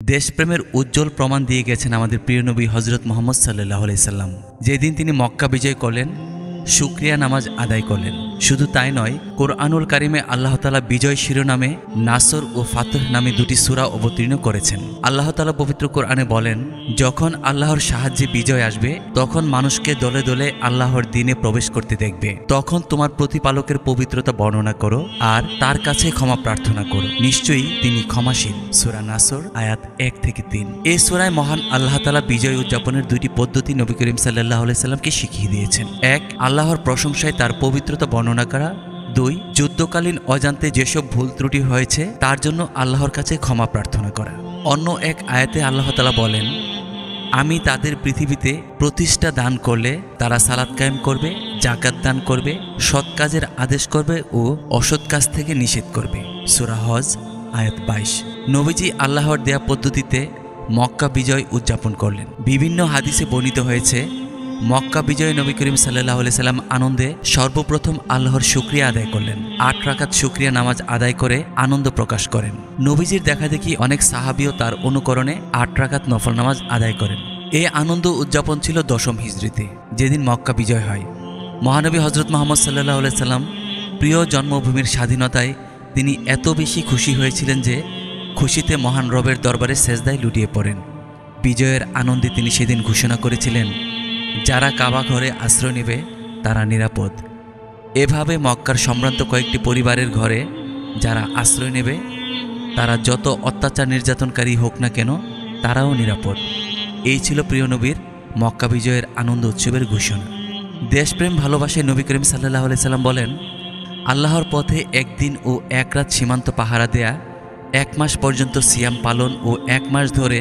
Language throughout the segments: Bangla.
দেশপ্রেমের উজ্জ্বল প্রমাণ দিয়ে গেছেন আমাদের প্রিয় নবী হজরত মুহাম্মদ সাল্লাল্লাহু আলাইহি সাল্লাম। যেদিন তিনি মক্কা বিজয় করলেন, শুকরিয়া নামাজ আদায় করলেন। শুধু তাই নয়, কোরআনুল কারিমে আল্লাহ তাআলা বিজয় শিরোনামে নাসর ও ফাতহ নামে দুটি সূরা অবতীর্ণ করেছেন। আল্লাহ তাআলা পবিত্র কোরআনে বলেন, যখন আল্লাহর সাহায্যে বিজয় আসবে, তখন মানুষকে দলে দলে আল্লাহর দ্বীনে প্রবেশ করতে দেখবে। তখন তোমার প্রতিপালকের পবিত্রতা বর্ণনা করো আর তার কাছে ক্ষমা প্রার্থনা করো, নিশ্চয়ই তিনি ক্ষমাশীল। সূরা নাসর আয়াত 1-3। এই সূরায় মহান আল্লাহ তাআলা বিজয় উদযাপনের দুইটি পদ্ধতি নবী করিম সাল্লাল্লাহু আলাইহি সাল্লামকে শিখিয়ে দিয়েছেন। এক, আল্লাহর প্রশংসায় তার পবিত্রতা বর্ণনা করা। 2, যুদ্ধকালীন অজান্তে যেসব ভুল ত্রুটি হয়েছে তার জন্য আল্লাহর কাছে ক্ষমা প্রার্থনা করা। অন্য এক আয়াতে আল্লাহ তাআলা বলেন, আমি তাদের পৃথিবীতে প্রতিষ্ঠা দান করলে তারা সালাত কায়েম করবে, যাকাত দান করবে, সৎ কাজের আদেশ করবে ও অসৎ কাজ থেকে নিষেধ করবে। সূরা হজ আয়াত 22। নবীজি আল্লাহর দেয়া পদ্ধতিতে মক্কা বিজয় উদযাপন করলেন। বিভিন্ন হাদিসে বর্ণিত হয়েছে, মক্কা বিজয়ে নবী করিম সাল্লাল্লাহু আলাইহি সাল্লাম আনন্দে সর্বপ্রথম আল্লাহর শুকরিয়া আদায় করলেন। 8 রাকাত শুকরিয়া নামাজ আদায় করে আনন্দ প্রকাশ করেন। নবীজির দেখাদেখি অনেক সাহাবীও তার অনুকরণে 8 রাকাত নফল নামাজ আদায় করেন। এই আনন্দ উদযাপন ছিল 10ম হিজরিতে, যেদিন মক্কা বিজয় হয়। মহানবী হজরত মুহাম্মদ সাল্লাল্লাহু আলাইহি সাল্লাম প্রিয় জন্মভূমির স্বাধীনতায় তিনি এত বেশি খুশি হয়েছিলেন যে খুশিতে মহান রবের দরবারে সেজদায় লুটিয়ে পড়েন। বিজয়ের আনন্দে তিনি সেদিন ঘোষণা করেছিলেন, যারা কাবা ঘরে আশ্রয় নেবে তারা নিরাপদ। এভাবে মক্কার সম্ভ্রান্ত কয়েকটি পরিবারের ঘরে যারা আশ্রয় নেবে তারা যত অত্যাচার নির্যাতনকারী হোক না কেন তারাও নিরাপদ। এই ছিল প্রিয় নবীর মক্কা বিজয়ের আনন্দ উৎসবের ঘোষণা। দেশপ্রেম ভালোবাসে নবী করিম সাল্লাল্লাহু আলাইহি সাল্লাম বলেন, আল্লাহর পথে একদিন ও এক রাত সীমান্ত পাহারা দেয়া, 1 মাস পর্যন্ত সিয়াম পালন ও 1 মাস ধরে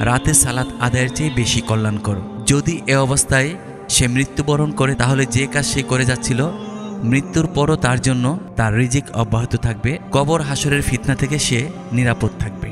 রাতে সালাত আদায়ের চেয়ে বেশি কল্যাণকর। যদি এ অবস্থায় সে মৃত্যুবরণ করে, তাহলে যে কাজ সে করে যাচ্ছিল মৃত্যুর পরও তার জন্য তার রিজিক অব্যাহত থাকবে, কবর হাসরের ফিতনা থেকে সে নিরাপদ থাকবে।